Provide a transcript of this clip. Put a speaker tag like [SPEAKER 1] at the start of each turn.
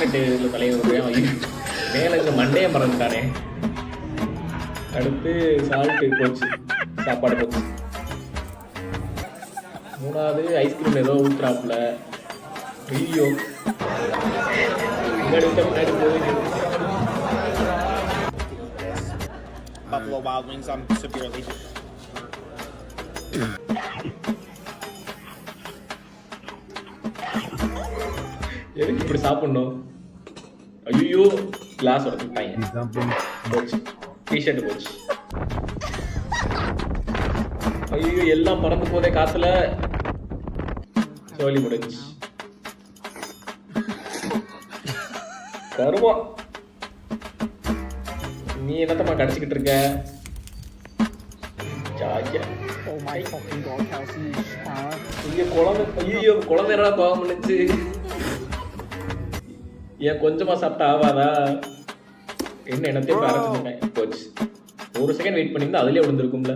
[SPEAKER 1] Chocolate இதில் தலையை விடுறேன். மேலே இந்த மண்டையை மறந்துட்டானே. அடுத்து சால்ட்டு போச்சு, சாப்பாடு போச்சு. மூணாவது ஐஸ்கிரீம் ஏதோ ஊற்றுறாப்புல. ஐயோ முன்னாடி விட்ட முன்னாடி போகுது.
[SPEAKER 2] Buffalo Wild Wings, I'm severely.
[SPEAKER 1] எதுக்கு இப்படி சாப்பிடணும்? ஐயோ கிளாஸ் உடச்சுட்டாங்க. போச்சு, டிஷர்ட் போச்சு. ஐயோ எல்லாம் பறந்து போதே காத்துல. சோலி முடிஞ்சு. கருவா நீ என்னத்தம்மா கடிச்சிக்கிட்டு இருக்க? ஐயோ குழந்தை என்ன பாவம் பண்ணுச்சு. ஏன் கொஞ்சமா சாப்பிட்டா ஆவாதா? என்ன என்னத்தையும் அரைச்சிருக்கேன். போச்சு. ஒரு செகண்ட் வெயிட் பண்ணியிருந்தா அதுலயே விழுந்திருக்கும்ல.